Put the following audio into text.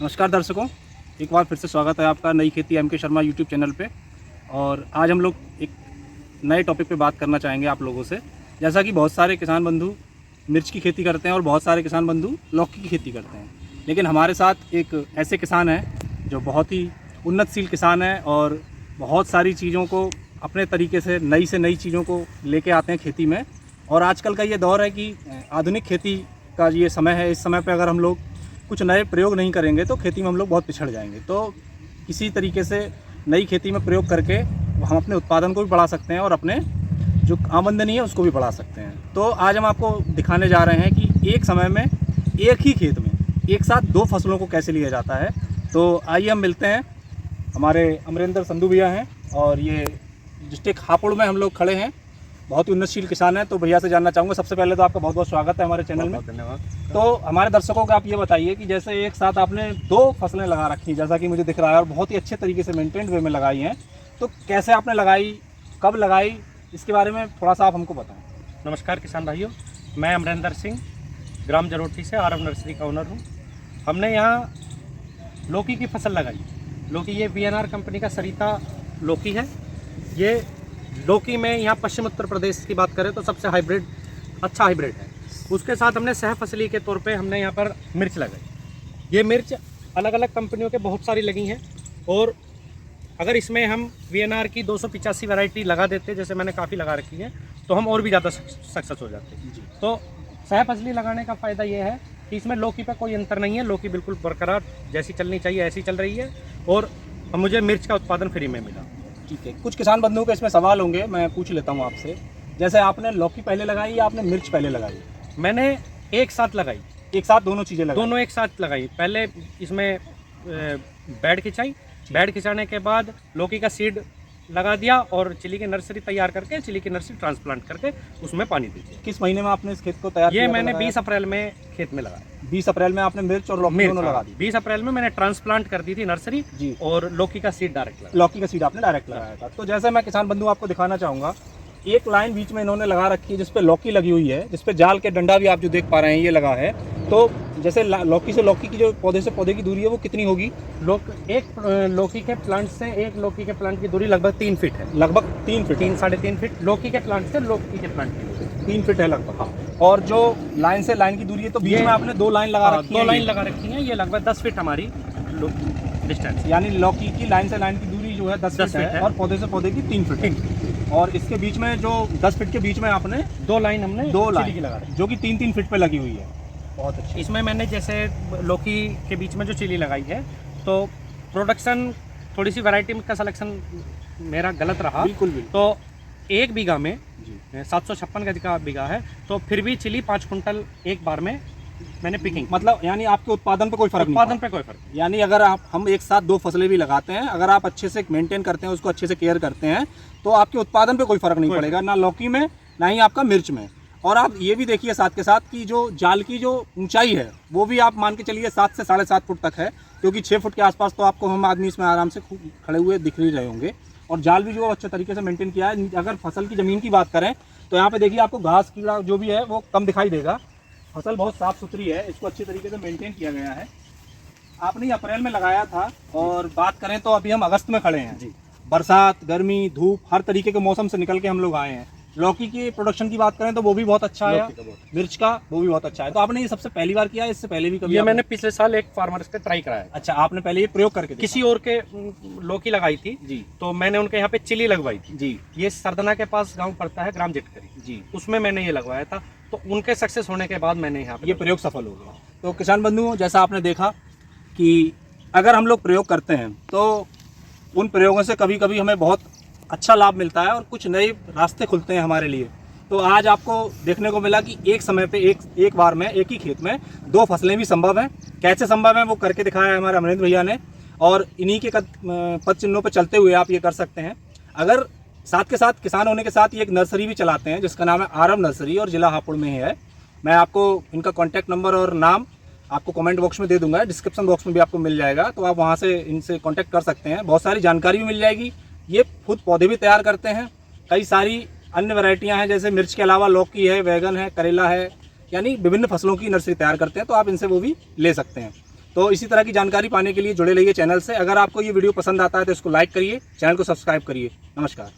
नमस्कार दर्शकों, एक बार फिर से स्वागत है आपका नई खेती एम के शर्मा यूट्यूब चैनल पे। और आज हम लोग एक नए टॉपिक पे बात करना चाहेंगे आप लोगों से। जैसा कि बहुत सारे किसान बंधु मिर्च की खेती करते हैं और बहुत सारे किसान बंधु लौकी की खेती करते हैं, लेकिन हमारे साथ एक ऐसे किसान हैं जो बहुत ही उन्नतशील किसान हैं और बहुत सारी चीज़ों को अपने तरीके से नई चीज़ों को लेके आते हैं खेती में। और आजकल का ये दौर है कि आधुनिक खेती का ये समय है। इस समय पे अगर हम लोग कुछ नए प्रयोग नहीं करेंगे तो खेती में हम लोग बहुत पिछड़ जाएंगे। तो किसी तरीके से नई खेती में प्रयोग करके हम अपने उत्पादन को भी बढ़ा सकते हैं और अपने जो आमदनी है उसको भी बढ़ा सकते हैं। तो आज हम आपको दिखाने जा रहे हैं कि एक समय में एक ही खेत में एक साथ दो फसलों को कैसे लिया जाता है। तो आइए हम मिलते हैं। हमारे अमरेंद्र संधू भैया हैं और ये डिस्ट्रिक्ट हापुड़ में हम लोग खड़े हैं। बहुत ही उन्नतशील किसान है। तो भैया से जानना चाहूँगा, सबसे पहले तो आपका बहुत बहुत स्वागत है हमारे चैनल में। धन्यवाद। तो हमारे दर्शकों को आप ये बताइए कि जैसे एक साथ आपने दो फसलें लगा रखी, जैसा कि मुझे दिख रहा है, और बहुत ही अच्छे तरीके से मेंटेन्ड वे में लगाई हैं, तो कैसे आपने लगाई, कब लगाई, इसके बारे में थोड़ा सा आप हमको बताएं। नमस्कार किसान भाइयों, मैं अमरेंद्र सिंह ग्राम जरोठी से आरव नर्सरी का ओनर हूँ। हमने यहाँ लौकी की फसल लगाई। लौकी ये वीएनआर कंपनी का सरिता लौकी है। ये लौकी में यहाँ पश्चिम उत्तर प्रदेश की बात करें तो सबसे अच्छा हाइब्रिड है। उसके साथ हमने सह फसली के तौर पे हमने यहाँ पर मिर्च लगाई। ये मिर्च अलग अलग कंपनियों के बहुत सारी लगी हैं, और अगर इसमें हम वीएनआर की 285 वैरायटी लगा देते, जैसे मैंने काफ़ी लगा रखी है, तो हम और भी ज़्यादा सक्सेस हो जाते। तो सह फसली लगाने का फ़ायदा ये है कि इसमें लौकी पे कोई अंतर नहीं है। लौकी बिल्कुल बरकरार जैसी चलनी चाहिए ऐसी चल रही है, और मुझे मिर्च का उत्पादन फ्री में मिला। ठीक है, कुछ किसान बंधुओं के इसमें सवाल होंगे, मैं पूछ लेता हूँ आपसे। जैसे आपने लौकी पहले लगाई या आपने मिर्च पहले लगाई? मैंने एक साथ लगाई। एक साथ दोनों चीज़ें लगाई? दोनों एक साथ लगाई। पहले इसमें बेड खिंचाई। बेड खिंचाने के बाद लौकी का सीड लगा दिया और चिली की नर्सरी तैयार करके, चिली की नर्सरी ट्रांसप्लांट करके उसमें पानी दी। किस महीने में आपने इस खेत को तैयार किया? ये मैंने 20 अप्रैल में खेत में लगाया। 20 अप्रैल में आपने मिर्च और लौकी दोनों लगा दी? 20 अप्रैल में मैंने ट्रांसप्लांट कर दी थी नर्सरी जी, और लौकी का सीड डायरेक्ट लगाया। लौकी का सीड आपने डायरेक्ट लगाया था। तो जैसे मैं किसान बंधु आपको दिखाना चाहूँगा, एक लाइन बीच में इन्होंने लगा रखी है जिसपे लौकी लगी हुई है, जिसपे जाल के डंडा भी आप जो देख पा रहे हैं ये लगा है। तो जैसे लौकी से लौकी की जो पौधे से पौधे की दूरी है वो कितनी होगी? एक लौकी के प्लांट से एक लौकी के प्लांट की दूरी लगभग 3 फीट है। लगभग 3 फीट, 3-3.5 फीट लौकी के प्लांट से लौकी के प्लांट की दूरी 3 फीट है लगभग। हाँ। और जो लाइन से लाइन की दूरी है, तो बीच में आपने दो लाइन लगा रखी है? 2 लाइन लगा रखी है। ये लगभग 10 फीट हमारी डिस्टेंस, यानी लौकी की लाइन से लाइन की दूरी जो है 10 फीट है और पौधे से पौधे की 3 फीट है। और इसके बीच में जो 10 फीट के बीच में आपने 2 लाइन हमने दो चिली की लाइन लगा रखी। जो कि 3-3 फीट पे लगी हुई है। बहुत अच्छी। इसमें मैंने जैसे लौकी के बीच में जो चिली लगाई है, तो प्रोडक्शन थोड़ी सी वैरायटी का सिलेक्शन मेरा गलत रहा। बिल्कुल। तो 1 बीघा में 756 गज का बीघा है, तो फिर भी चिली 5 कुंटल एक बार में मैंने पिकिंग। मतलब यानी आपके उत्पादन पे कोई फर्क नहीं उत्पादन पे कोई फर्क। यानी अगर हम एक साथ दो फसलें भी लगाते हैं, अगर आप अच्छे से मेंटेन करते हैं, उसको अच्छे से केयर करते हैं, तो आपके उत्पादन पे कोई फर्क नहीं पड़ेगा, ना लौकी में ना ही आपका मिर्च में। और आप ये भी देखिए साथ के साथ कि जो जाल की जो ऊंचाई है वो भी आप मान के चलिए 7 से 7.5 फुट तक है, क्योंकि 6 फुट के आसपास तो आपको हम आदमी इसमें आराम से खड़े हुए दिख ही रहे होंगे। और जाल भी जो अच्छे तरीके से मेंटेन किया है। अगर फसल की ज़मीन की बात करें तो यहाँ पे देखिए आपको घास कीड़ा जो भी है वो कम दिखाई देगा। फसल बहुत साफ़ सुथरी है, इसको अच्छी तरीके से मेंटेन किया गया है। आपने अप्रैल में लगाया था और बात करें तो अभी हम अगस्त में खड़े हैं जी। बरसात, गर्मी, धूप, हर तरीके के मौसम से निकल के हम लोग आए हैं। लौकी की प्रोडक्शन की बात करें तो वो भी बहुत अच्छा है, मिर्च का वो भी बहुत अच्छा है। तो आपने ये सबसे पहली बार किया, इससे पहले भी कभी? ये मैंने पिछले साल एक फार्मर से ट्राई कराया। अच्छा, आपने पहले ये प्रयोग करके किसी और के लौकी लगाई थी जी, तो मैंने उनके यहाँ पे चिली लगवाई थी जी। ये सरदना के पास गांव पड़ता है, ग्राम जिटकरी जी, उसमें मैंने ये लगवाया था। तो उनके सक्सेस होने के बाद मैंने यहाँ ये प्रयोग सफल हो गया। तो किसान बंधुओं, जैसा आपने देखा कि अगर हम लोग प्रयोग करते हैं तो उन प्रयोगों से कभी कभी हमें बहुत अच्छा लाभ मिलता है और कुछ नए रास्ते खुलते हैं हमारे लिए। तो आज आपको देखने को मिला कि एक समय पे एक बार में एक ही खेत में दो फसलें भी संभव हैं। कैसे संभव है वो करके दिखाया है हमारे अमरेंद्र भैया ने, और इन्हीं के पद चिन्हों पर चलते हुए आप ये कर सकते हैं। अगर साथ के साथ किसान होने के साथ ये एक नर्सरी भी चलाते हैं जिसका नाम है आरव नर्सरी और ज़िला हापुड़ में ही है। मैं आपको इनका कॉन्टैक्ट नंबर और नाम आपको कमेंट बॉक्स में दे दूंगा, डिस्क्रिप्शन बॉक्स में भी आपको मिल जाएगा, तो आप वहाँ से इनसे कॉन्टैक्ट कर सकते हैं। बहुत सारी जानकारी भी मिल जाएगी। ये खुद पौधे भी तैयार करते हैं, कई सारी अन्य वैरायटियां हैं, जैसे मिर्च के अलावा लौकी है, बैगन है, करेला है, यानी विभिन्न फसलों की नर्सरी तैयार करते हैं। तो आप इनसे वो भी ले सकते हैं। तो इसी तरह की जानकारी पाने के लिए जुड़े रहिए चैनल से। अगर आपको ये वीडियो पसंद आता है तो इसको लाइक करिए, चैनल को सब्सक्राइब करिए। नमस्कार।